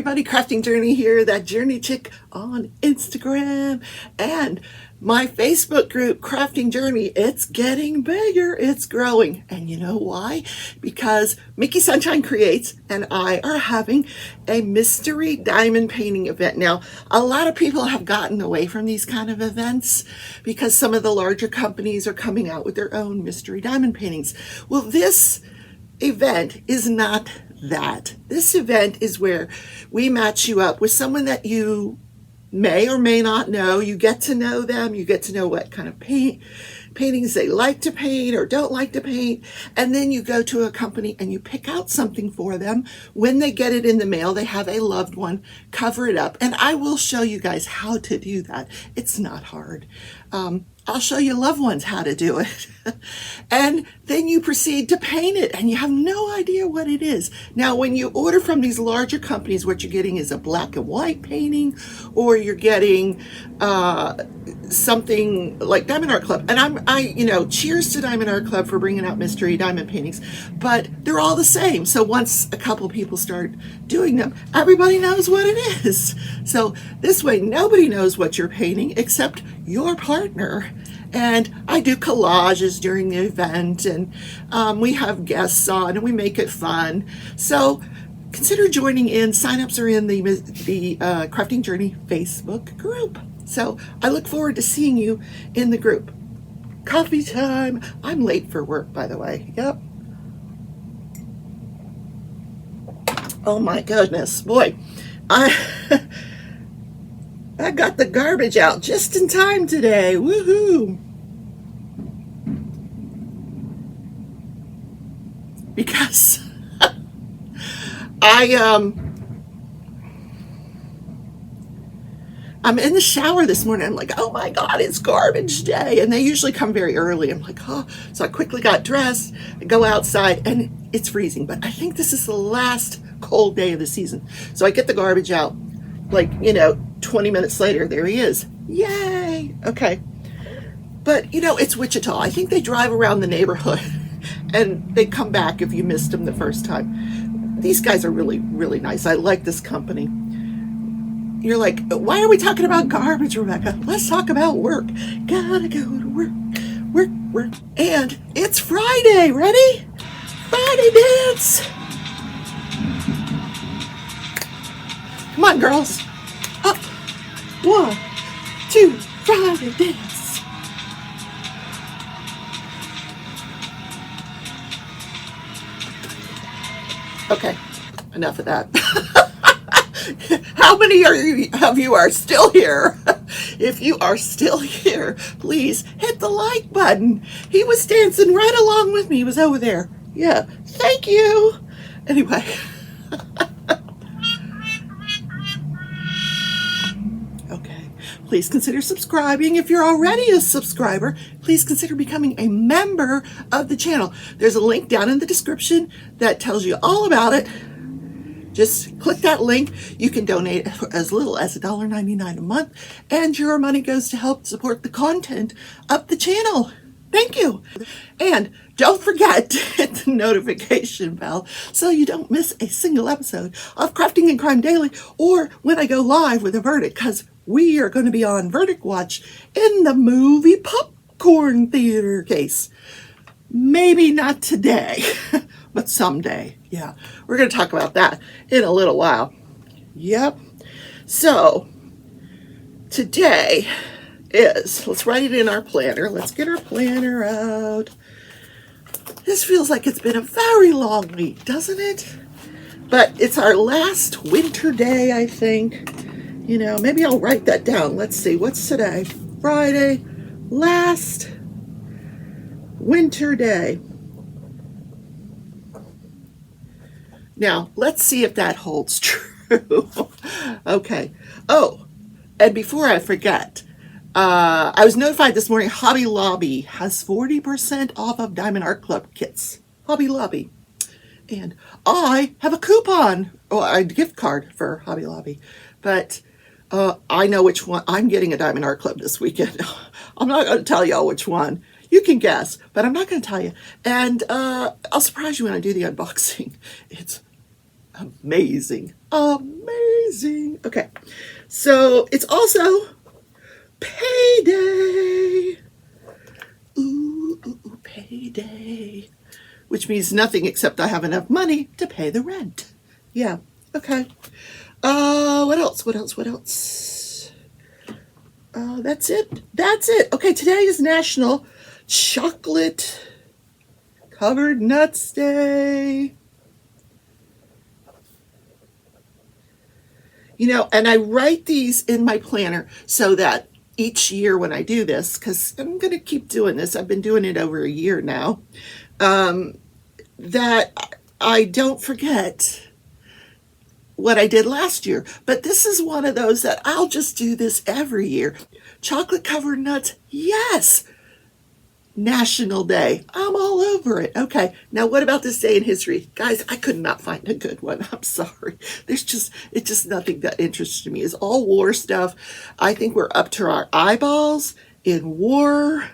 everybody, Crafting Journey here, that journey chick on Instagram, and my Facebook group, Crafting Journey. It's getting bigger, it's growing, and you know why? Because Mickey Sunshine Creates and I are having a mystery diamond painting event. Now, a lot of people have gotten away from these kind of events because some of the larger companies are coming out with their own mystery diamond paintings. Well, this event is not that. This event is where we match you up with someone that you may or may not know. You get to know them, you get to know what kind of paintings they like to paint or don't like to paint, and then you go to a company and you pick out something for them. When they get it in the mail, they have a loved one cover it up, and I will show you guys how to do that. It's not hard. I'll show you loved ones how to do it. And then you proceed to paint it and you have no idea what it is. Now, when you order from these larger companies, what you're getting is a black and white painting, or you're getting something like Diamond Art Club. And cheers to Diamond Art Club for bringing out mystery diamond paintings, but they're all the same. So once a couple people start doing them, everybody knows what it is. So this way, nobody knows what you're painting except your partner. And I do collages during the event, and we have guests on and we make it fun. So consider joining in. Signups are in the Crafting Journey Facebook group. So I look forward to seeing you in the group. Coffee time. I'm late for work, by the way. Yep. Oh my goodness, boy. I got the garbage out just in time today. Woohoo! Because I'm in the shower this morning. I'm like, oh my God, it's garbage day. And they usually come very early. I'm like, oh. So I quickly got dressed, I go outside, and it's freezing. But I think this is the last cold day of the season. So I get the garbage out. 20 minutes later, there he is. Yay! Okay. But, it's Wichita. I think they drive around the neighborhood and they come back if you missed them the first time. These guys are really, really nice. I like this company. You're like, why are we talking about garbage, Rebecca? Let's talk about work. Gotta go to work, work, work. And it's Friday. Ready? Friday dance. Come on, girls. Up. 1, 2, Friday dance. Okay, enough of that. How many of you are still here? If you are still here, please hit the like button. He was dancing right along with me. He was over there. Yeah, thank you. Anyway. Please consider subscribing. If you're already a subscriber, please consider becoming a member of the channel. There's a link down in the description that tells you all about it. Just click that link. You can donate as little as $1.99 a month, and your money goes to help support the content of the channel. Thank you. And don't forget to hit the notification bell so you don't miss a single episode of Crafting and Crime Daily, or when I go live with a verdict, because we are going to be on Verdict Watch in the movie Popcorn Theater case. Maybe not today, but someday. Yeah, we're going to talk about that in a little while. Yep. So today let's write it in our planner. Let's get our planner out. This feels like it's been a very long week, doesn't it? But it's our last winter day, I think. Maybe I'll write that down. Let's see, what's today? Friday, last winter day. Now, let's see if that holds true. Okay. Oh, and before I forget, I was notified this morning Hobby Lobby has 40% off of Diamond Art Club kits. Hobby Lobby. And I have a coupon, or a gift card for Hobby Lobby. But I know which one. I'm getting a Diamond Art Club this weekend. I'm not going to tell y'all which one. You can guess, but I'm not going to tell you. And I'll surprise you when I do the unboxing. It's amazing. Amazing. amazing. Okay, so it's also payday. Ooh, payday. Which means nothing except I have enough money to pay the rent. Yeah, okay. What else? That's it. Okay, today is National Chocolate Covered Nuts Day. You know, and I write these in my planner so that each year when I do this, because I'm going to keep doing this, I've been doing it over a year now, that I don't forget what I did last year. But this is one of those that I'll just do this every year. Chocolate covered nuts, yes. National Day, I'm all over it. Okay, now what about this day in history? Guys, I could not find a good one. I'm sorry. It's just nothing that interested me. It's all war stuff. I think we're up to our eyeballs in war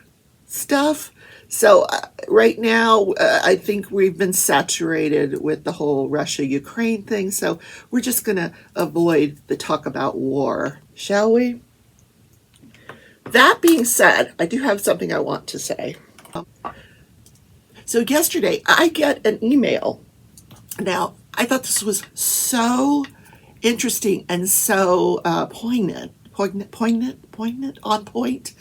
stuff. So right now, I think we've been saturated with the whole Russia-Ukraine thing. So we're just going to avoid the talk about war, shall we? That being said, I do have something I want to say. So yesterday, I get an email. Now, I thought this was so interesting and so poignant, on point.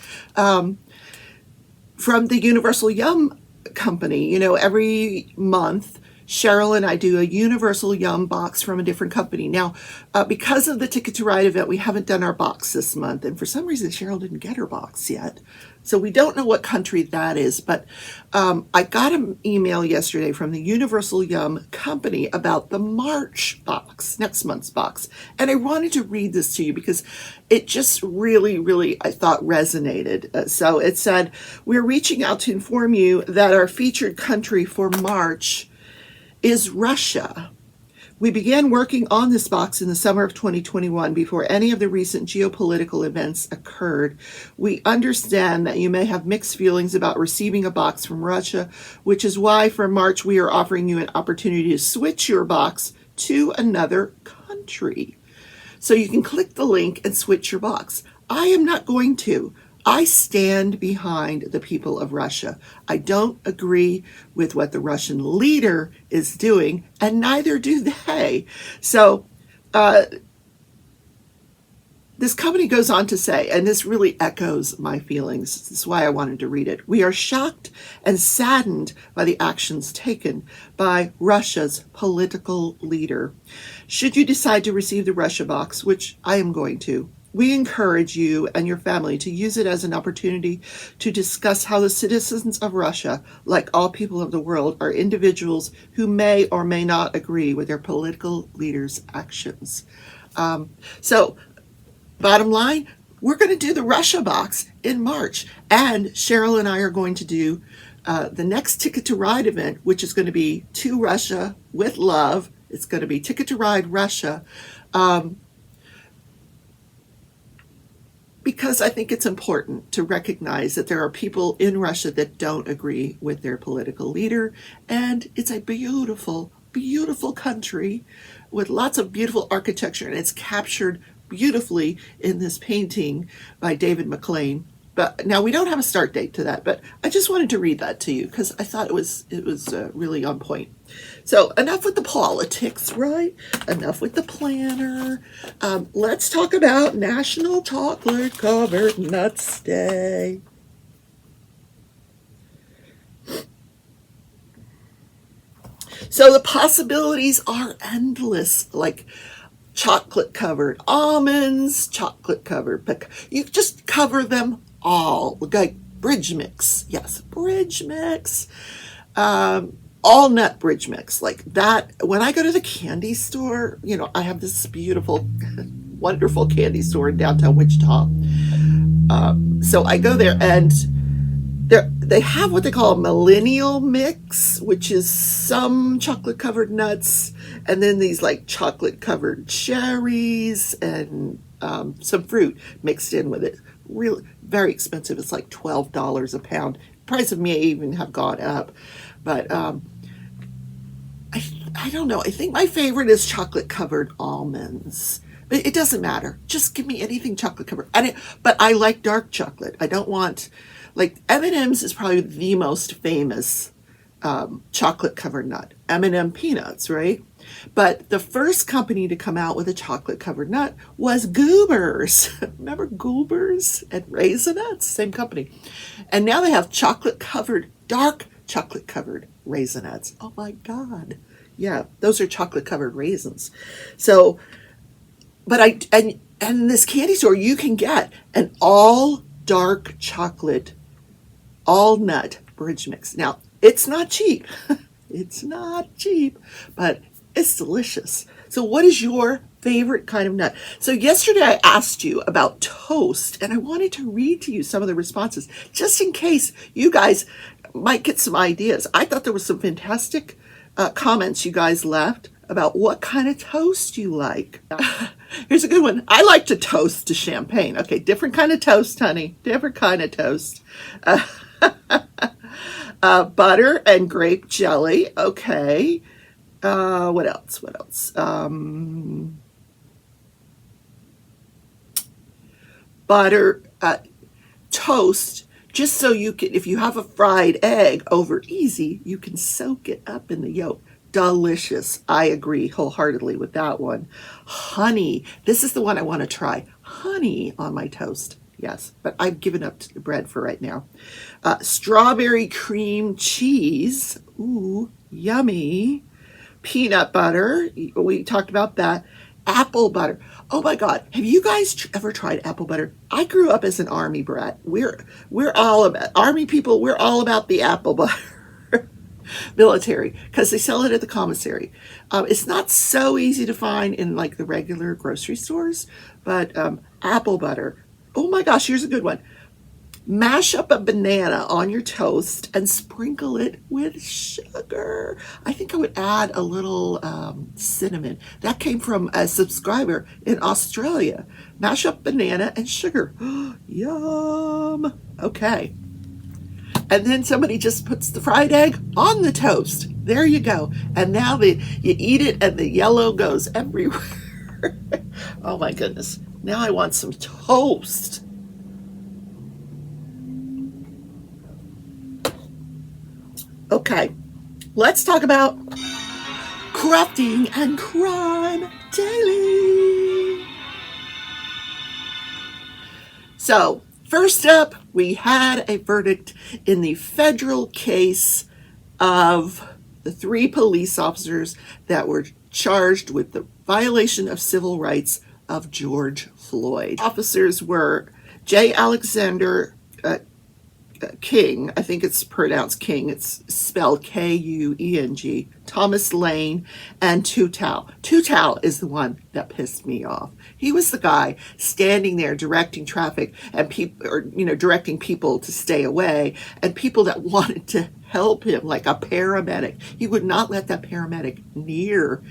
From the Universal Yum Company. You know, every month, Cheryl and I do a Universal Yum box from a different company. Now, because of the Ticket to Ride event, we haven't done our box this month. And for some reason, Cheryl didn't get her box yet. So we don't know what country that is. But I got an email yesterday from the Universal Yum Company about the March box, next month's box. And I wanted to read this to you because it just really, I thought resonated. So it said, we're reaching out to inform you that our featured country for March is Russia. We began working on this box in the summer of 2021 before any of the recent geopolitical events occurred. We understand that you may have mixed feelings about receiving a box from Russia, which is why for March we are offering you an opportunity to switch your box to another country. So you can click the link and switch your box. I am not going to. I stand behind the people of Russia. I don't agree with what the Russian leader is doing, and neither do they. So this company goes on to say, and this really echoes my feelings. This is why I wanted to read it. We are shocked and saddened by the actions taken by Russia's political leader. Should you decide to receive the Russia box, which I am going to, we encourage you and your family to use it as an opportunity to discuss how the citizens of Russia, like all people of the world, are individuals who may or may not agree with their political leaders' actions. So, bottom line, we're going to do the Russia box in March. And Cheryl and I are going to do the next Ticket to Ride event, which is going to be To Russia with Love. It's going to be Ticket to Ride Russia. Because I think it's important to recognize that there are people in Russia that don't agree with their political leader. And it's a beautiful, beautiful country with lots of beautiful architecture. And it's captured beautifully in this painting by David McLean. But now we don't have a start date to that, but I just wanted to read that to you because I thought it was really on point. So enough with the politics, right? Enough with the planner. Let's talk about National Chocolate Covered Nuts Day. So the possibilities are endless, like chocolate covered almonds, chocolate covered, you just cover them all, like bridge mix. Yes, bridge mix. All nut bridge mix like that. When I go to the candy store, you know, I have this beautiful, wonderful candy store in downtown Wichita. So I go there and they have what they call a millennial mix, which is some chocolate covered nuts and then these like chocolate covered cherries and some fruit mixed in with it. Really very expensive. It's like $12 a pound. Price of may even have gone up, but I don't know. I think my favorite is chocolate covered almonds But it doesn't matter. Just give me anything chocolate covered. But I like dark chocolate. I don't want, like, M&M's is probably the most famous chocolate covered nut. M&M peanuts, right? But the first company to come out with a chocolate covered nut was Goobers. Remember Goobers and Raisinets? Same company. And now they have chocolate covered, dark chocolate covered Raisinets. Oh my God. Yeah, those are chocolate covered raisins. So, but and in this candy store, you can get an all dark chocolate, all nut bridge mix. Now, it's not cheap. It's not cheap, but it's delicious. So what is your favorite kind of nut? So yesterday I asked you about toast, and I wanted to read to you some of the responses, just in case you guys might get some ideas. I thought there was some fantastic comments you guys left about what kind of toast you like. Here's a good one. I like to toast to champagne. Okay, different kind of toast, honey. Different kind of toast. Butter and grape jelly. Okay. What else? What else? Butter, toast, just so you can, if you have a fried egg over easy, you can soak it up in the yolk. Delicious. I agree wholeheartedly with that one. Honey. This is the one I want to try. Honey on my toast. Yes, but I've given up to the bread for right now. Strawberry cream cheese. Ooh, yummy. Peanut butter. We talked about that. Apple butter. Oh my God. Have you guys ever tried apple butter? I grew up as an Army brat. We're all about, Army people, we're all about the apple butter. Military, because they sell it at the commissary. It's not so easy to find in like the regular grocery stores, but apple butter. Oh my gosh, here's a good one. Mash up a banana on your toast and sprinkle it with sugar. I think I would add a little cinnamon. That came from a subscriber in Australia. Mash up banana and sugar. Yum. Okay. And then somebody just puts the fried egg on the toast. There you go. And now you eat it and the yellow goes everywhere. Oh my goodness. Now I want some toast. Okay, let's talk about crafting and crime daily. So, first up, we had a verdict in the federal case of the 3 police officers that were charged with the violation of civil rights of George Floyd. Officers were J. Alexander King, I think it's pronounced King, it's spelled Kueng, Thomas Lane, and Tutao. Tutao is the one that pissed me off. He was the guy standing there directing traffic and people, or directing people to stay away, and people that wanted to help him, like a paramedic. He would not let that paramedic near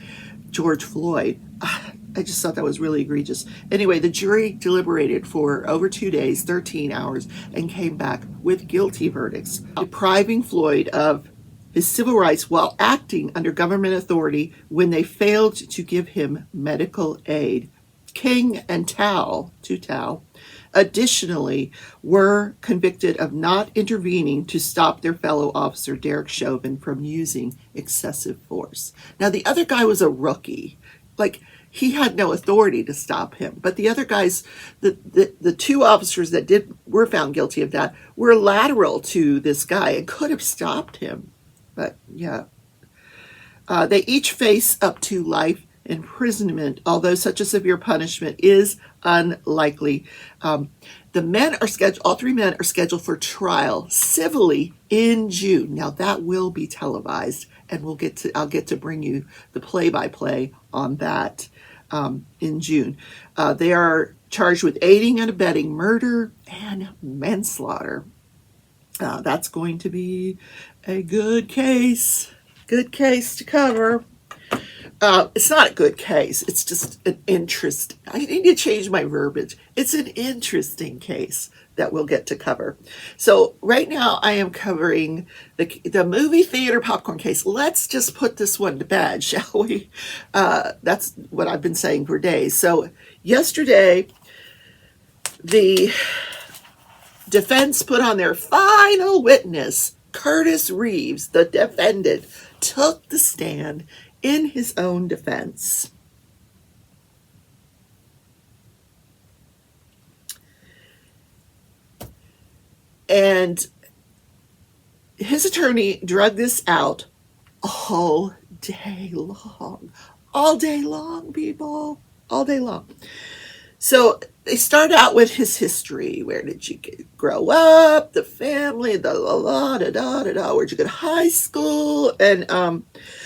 George Floyd. I just thought that was really egregious. Anyway, the jury deliberated for over 2 days, 13 hours, and came back with guilty verdicts, depriving Floyd of his civil rights while acting under government authority when they failed to give him medical aid. King and Tutao, additionally, were convicted of not intervening to stop their fellow officer, Derek Chauvin, from using excessive force. Now, the other guy was a rookie. Like, he had no authority to stop him. But the other guys, the 2 officers that were found guilty of that were lateral to this guy and could have stopped him. But yeah. They each face up to life imprisonment, although such a severe punishment is unlikely. The men are scheduled, all 3 men are scheduled for trial civilly in June. Now that will be televised, and I'll get to bring you the play-by-play on that in June. They are charged with aiding and abetting murder and manslaughter. That's going to be a good case to cover. It's not a good case. It's just an interest. I need to change my verbiage. It's an interesting case that we'll get to cover. So right now I am covering the movie theater popcorn case. Let's just put this one to bed, shall we? That's what I've been saying for days. So yesterday, the defense put on their final witness. Curtis Reeves, the defendant, took the stand in his own defense. And his attorney drug this out all day long. All day long, people. All day long. So they start out with his history. Where did you grow up? The family, the la da da da da. Where'd you go to high school? And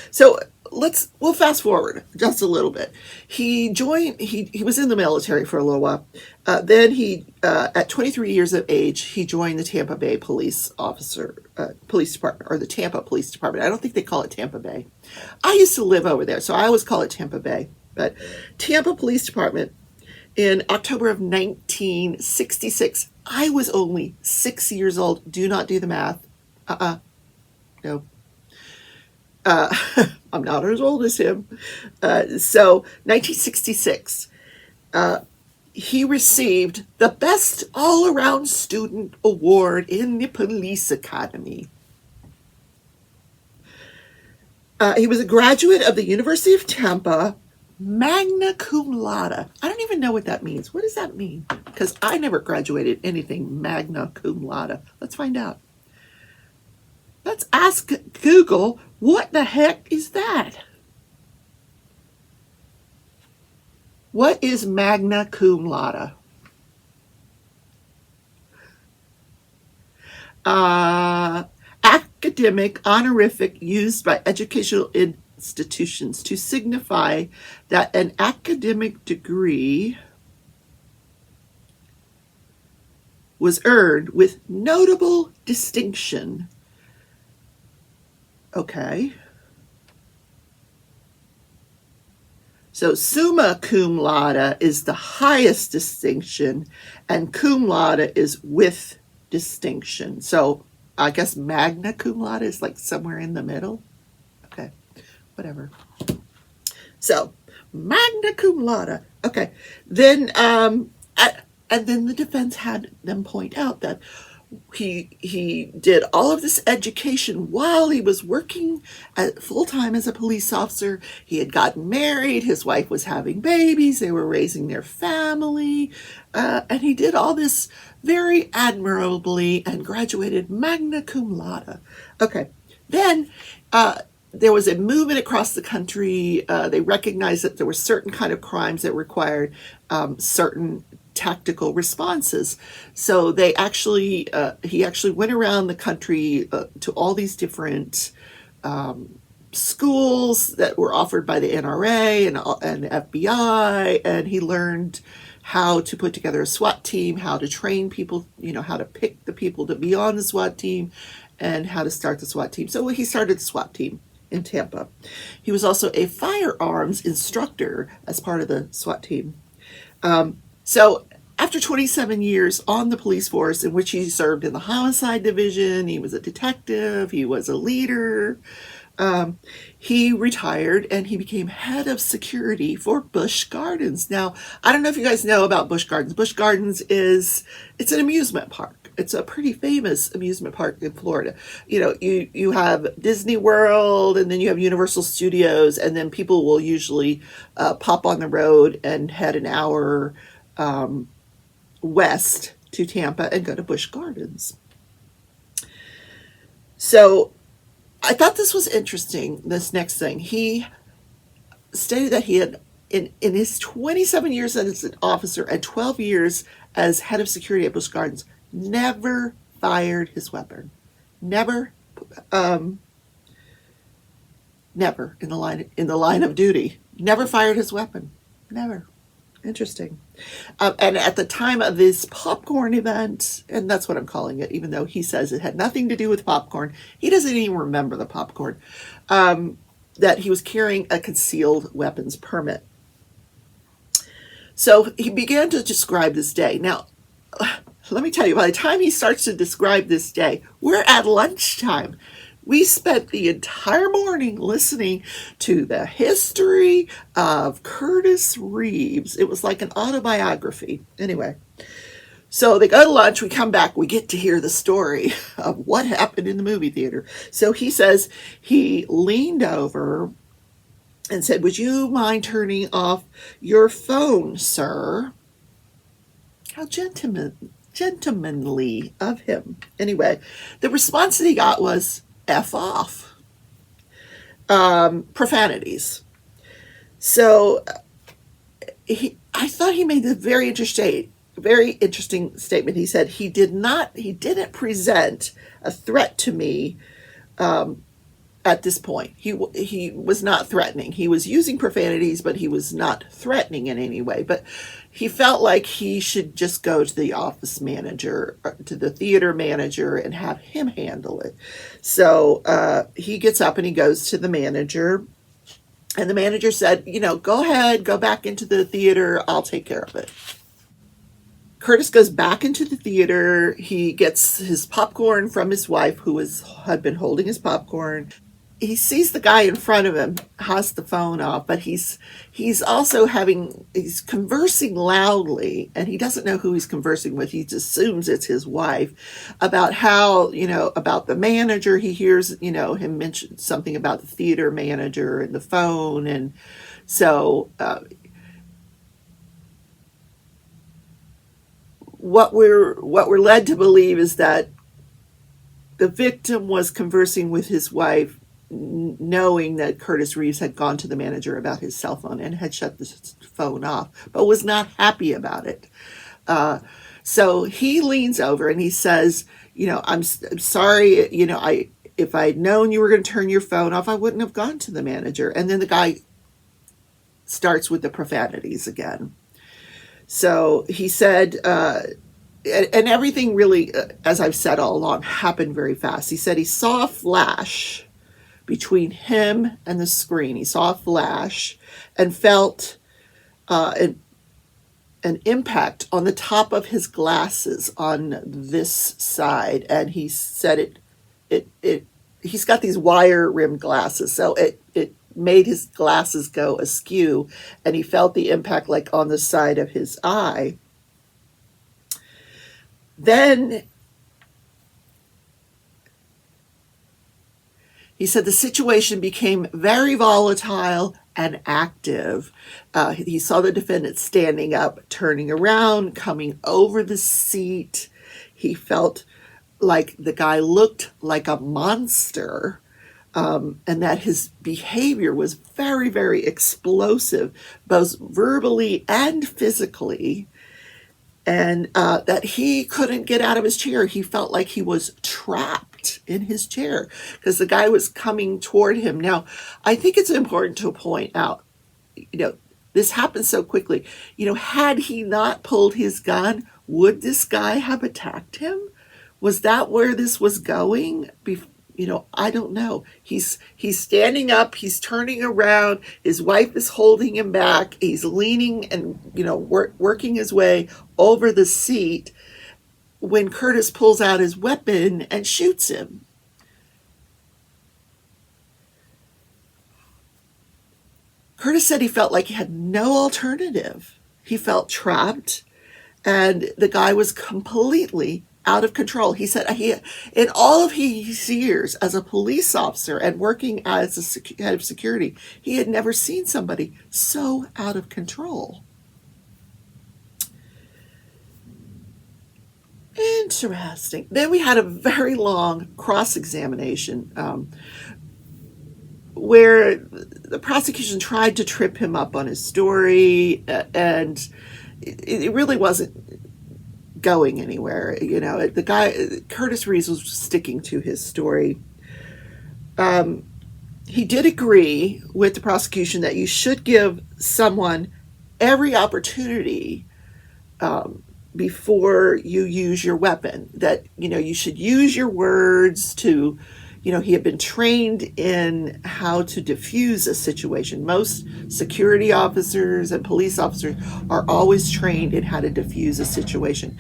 so we'll fast forward just a little bit. He was in the military for a little while. Then at 23 years of age, he joined the Tampa Bay Police Department, or the Tampa Police Department. I don't think they call it Tampa Bay. I used to live over there, so I always call it Tampa Bay. But Tampa Police Department, in October of 1966, I was only 6 years old. Do not do the math. No. I'm not as old as him. So 1966, he received the Best All-Around Student Award in the Police Academy. He was a graduate of the University of Tampa, magna cum laude. I don't even know what that means. What does that mean? Because I never graduated anything magna cum laude. Let's find out. Let's ask Google, what the heck is that? What is magna cum laude? Academic honorific used by educational institutions to signify that an academic degree was earned with notable distinction. Okay. So summa cum laude is the highest distinction, and cum laude is with distinction. So I guess magna cum laude is like somewhere in the middle. Okay, whatever. So magna cum laude. Okay, then and then the defense had them point out that he did all of this education while he was working full-time as a police officer. He had gotten married. His wife was having babies. They were raising their family. And he did all this very admirably and graduated magna cum laude. Okay. Then there was a movement across the country. They recognized that there were certain kind of crimes that required certain tactical responses. So they he actually went around the country to all these different schools that were offered by the NRA and the FBI, and he learned how to put together a SWAT team, how to train people, how to pick the people to be on the SWAT team, and how to start the SWAT team. So he started the SWAT team in Tampa. He was also a firearms instructor as part of the SWAT team. So after 27 years on the police force, in which he served in the homicide division, he was a detective, he was a leader, he retired and he became head of security for Busch Gardens. Now, I don't know if you guys know about Busch Gardens. Busch Gardens it's an amusement park. It's a pretty famous amusement park in Florida. You have Disney World, and then you have Universal Studios, and then people will usually pop on the road and head an hour west to Tampa and go to Busch Gardens. So I thought this was interesting, this next thing. He stated that he had, in his 27 years as an officer and 12 years as head of security at Busch Gardens, never fired his weapon. Never in the line of duty. Never fired his weapon. Never. Interesting. And at the time of this popcorn event, and that's what I'm calling it, even though he says it had nothing to do with popcorn, he doesn't even remember the popcorn. that he was carrying a concealed weapons permit. So he began to describe this day. Now, let me tell you, by the time he starts to describe this day, we're at lunchtime. We spent the entire morning listening to the history of Curtis Reeves. It was like an autobiography. Anyway, so they go to lunch, we come back, we get to hear the story of what happened in the movie theater. So he says he leaned over and said, "Would you mind turning off your phone, sir?" How gentlemanly of him. Anyway, the response that he got was, "F off." Profanities. So I thought he made a very interesting statement. He said he didn't present a threat to me at this point. He was not threatening. He was using profanities, but he was not threatening in any way. But he felt like he should just go to the office manager, to the theater manager, and have him handle it. So he gets up and he goes to the manager. And the manager said, "Go ahead, go back into the theater. I'll take care of it." Curtis goes back into the theater. He gets his popcorn from his wife, who had been holding his popcorn. He sees the guy in front of him has the phone off, but he's also he's conversing loudly, and he doesn't know who he's conversing with. He just assumes it's his wife, about how, about the manager. He hears, him mention something about the theater manager and the phone. And so what we're led to believe is that the victim was conversing with his wife, knowing that Curtis Reeves had gone to the manager about his cell phone and had shut the phone off, but was not happy about it. So he leans over and he says, I'm sorry, if I'd known you were going to turn your phone off, I wouldn't have gone to the manager. And then the guy starts with the profanities again. So he said, and everything really, as I've said all along, happened very fast. He said he saw a flash between him and the screen. He saw a flash and felt an impact on the top of his glasses on this side. And he said he's got these wire rimmed glasses, so it made his glasses go askew, and he felt the impact like on the side of his eye. Then he said the situation became very volatile and active. He saw the defendant standing up, turning around, coming over the seat. He felt like the guy looked like a monster, and that his behavior was very, very explosive, both verbally and physically, and that he couldn't get out of his chair. He felt like he was trapped in his chair because the guy was coming toward him. Now, I think it's important to point out, this happened so quickly. Had he not pulled his gun, would this guy have attacked him? Was that where this was going? I don't know. He's standing up, he's turning around, his wife is holding him back, he's leaning and, working his way over the seat when Curtis pulls out his weapon and shoots him. Curtis said he felt like he had no alternative. He felt trapped, and the guy was completely out of control. He said in all of his years as a police officer and working as a head of security, he had never seen somebody so out of control. Interesting. Then we had a very long cross-examination where the prosecution tried to trip him up on his story, and it really wasn't going anywhere. The guy, Curtis Reeves, was sticking to his story. He did agree with the prosecution that you should give someone every opportunity before you use your weapon, that you should use your words to he had been trained in how to diffuse a situation. Most security officers and police officers are always trained in how to diffuse a situation.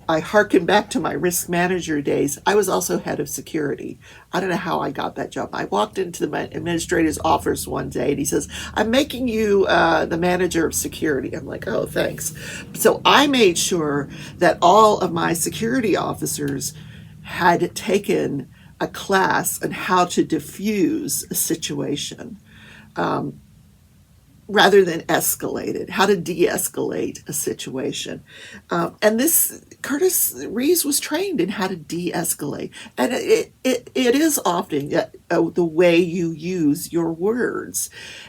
I hearken back to my risk manager days. I was also head of security. I don't know how I got that job. I walked into the administrator's office one day and he says, "I'm making you the manager of security." I'm like, "Oh, thanks." So I made sure that all of my security officers had taken a class on how to diffuse a situation. Rather than escalate it, how to de-escalate a situation. And this Curtis Reeves was trained in how to de-escalate. And it is often the way you use your words.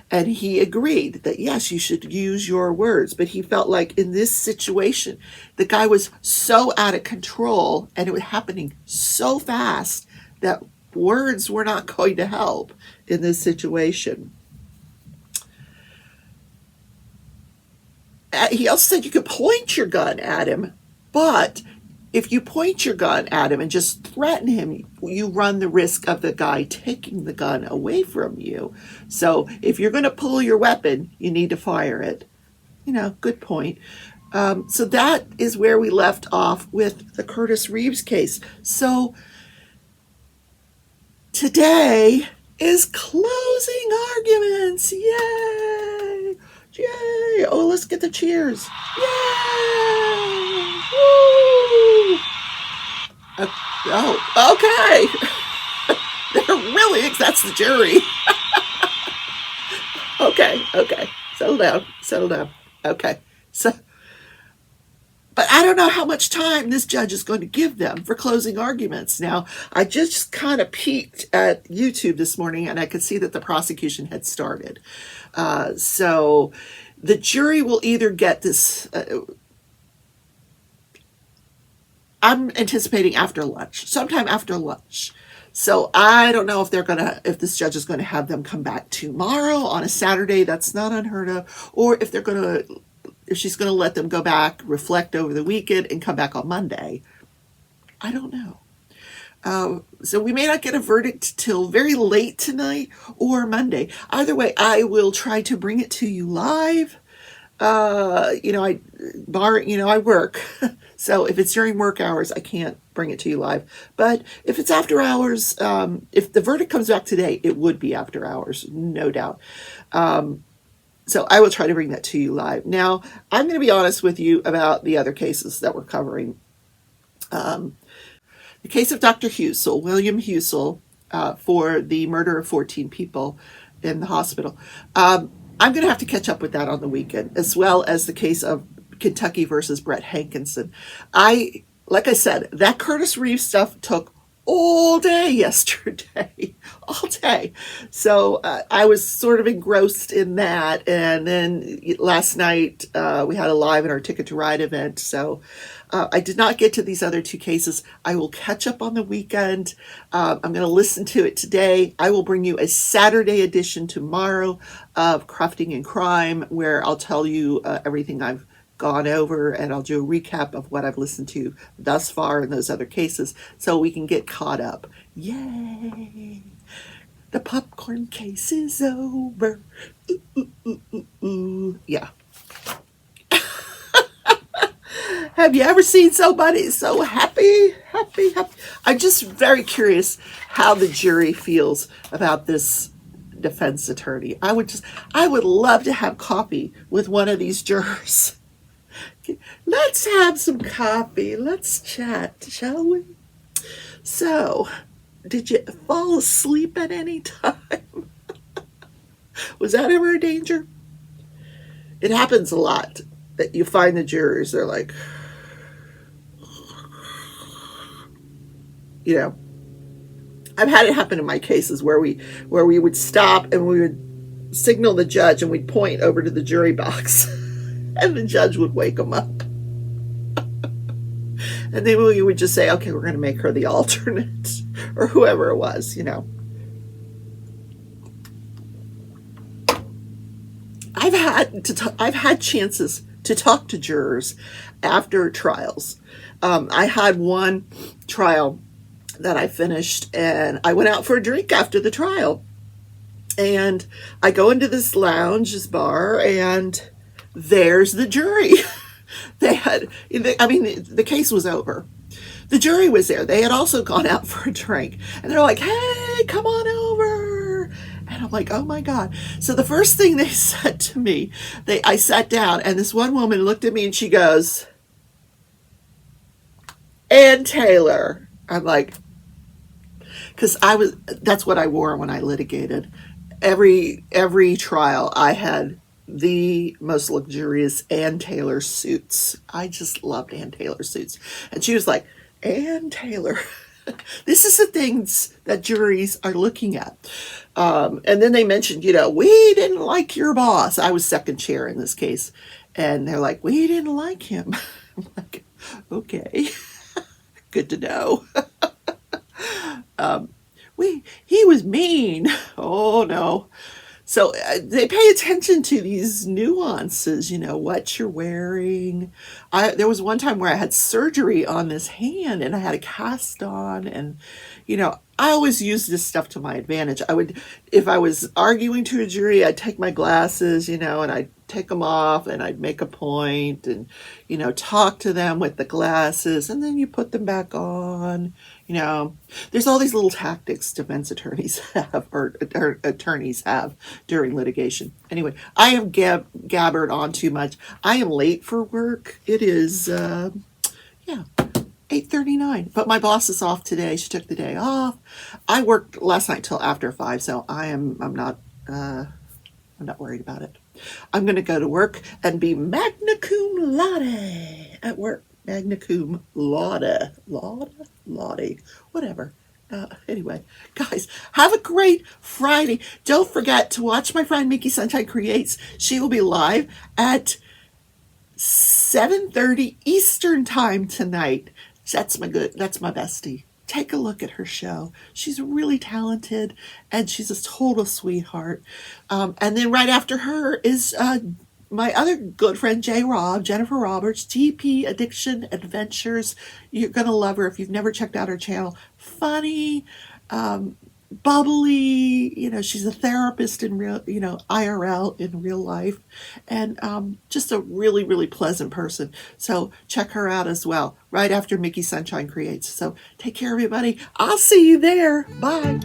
And he agreed that, yes, you should use your words. But he felt like in this situation, the guy was so out of control and it was happening so fast that words were not going to help in this situation. He also said you could point your gun at him, but if you point your gun at him and just threaten him, you run the risk of the guy taking the gun away from you. So if you're going to pull your weapon, you need to fire it. Good point. So that is where we left off with the Curtis Reeves case. So today is closing arguments. Yay! Yay! Oh, let's get the cheers. Yay! Woo! Okay. That's the jury. Okay. Settle down. Okay. But I don't know how much time this judge is going to give them for closing arguments. Now, I just kind of peeked at YouTube this morning and I could see that the prosecution had started. So the jury will either get this, I'm anticipating after lunch, sometime after lunch. So I don't know if this judge is going to have them come back tomorrow on a Saturday. That's not unheard of. Or if she's going to let them go back, reflect over the weekend, and come back on Monday. I don't know. So we may not get a verdict till very late tonight or Monday. Either way, I will try to bring it to you live. I work. So if it's during work hours, I can't bring it to you live. But if it's after hours, if the verdict comes back today, it would be after hours, no doubt. So I will try to bring that to you live. Now, I'm going to be honest with you about the other cases that we're covering. The case of Dr. Husel, William Husel, for the murder of 14 people in the hospital. I'm going to have to catch up with that on the weekend, as well as the case of Kentucky versus Brett Hankinson. Like I said, that Curtis Reeves stuff took all day yesterday, all day. So I was sort of engrossed in that. And then last night we had a live in our Ticket to Ride event. So I did not get to these other two cases. I will catch up on the weekend. I'm going to listen to it today. I will bring you a Saturday edition tomorrow of Crafting and Crime, where I'll tell you everything I've gone over, and I'll do a recap of what I've listened to thus far in those other cases so we can get caught up. Yay! The popcorn case is over. Ooh, ooh, ooh, ooh, ooh. Yeah. Have you ever seen somebody so happy? I'm just very curious how the jury feels about this defense attorney. I would love to have coffee with one of these jurors. Let's have some coffee. Let's chat, shall we? So, did you fall asleep at any time? Was that ever a danger? It happens a lot that you find the jurors, they're like, I've had it happen in my cases where we would stop and we would signal the judge and we'd point over to the jury box. And the judge would wake them up. And then we would just say, okay, we're going to make her the alternate. Or whoever it was, I've had chances to talk to jurors after trials. I had one trial that I finished, and I went out for a drink after the trial. And I go into this lounge, this bar, and there's the jury. The case was over. The jury was there. They had also gone out for a drink. And they're like, hey, come on over. And I'm like, oh my God. So the first thing they said to me, I sat down, and this one woman looked at me and she goes, Ann Taylor. I'm like, because that's what I wore when I litigated. Every trial I had the most luxurious Ann Taylor suits. I just loved Ann Taylor suits. And she was like, Ann Taylor. This is the things that juries are looking at. And then they mentioned, we didn't like your boss. I was second chair in this case. And they're like, we didn't like him. I'm like, okay, good to know. He was mean. Oh no. So they pay attention to these nuances, what you're wearing. There was one time where I had surgery on this hand and I had a cast on, and, I always use this stuff to my advantage. If I was arguing to a jury, I'd take my glasses, and I'd take them off and I'd make a point and, talk to them with the glasses, and then you put them back on. There's all these little tactics defense attorneys have or attorneys have during litigation. Anyway, I have gabbered on too much. I am late for work. It is, 8:39, but my boss is off today. She took the day off. I worked last night till after 5, so I'm not worried about it. I'm going to go to work and be magna cum laude at work. Magna cum laude, whatever. Anyway, guys, have a great Friday. Don't forget to watch my friend Mickey Sunshine Creates. She will be live at 7:30 Eastern time tonight. That's my bestie. Take a look at her show. She's really talented, and she's a total sweetheart. And then right after her is my other good friend, Jennifer Roberts, GP Addiction Adventures. You're going to love her if you've never checked out her channel. Funny, bubbly, she's a therapist in real, IRL in real life, and just a really, really pleasant person. So check her out as well, right after Mickey Sunshine Creates. So take care, everybody. I'll see you there. Bye.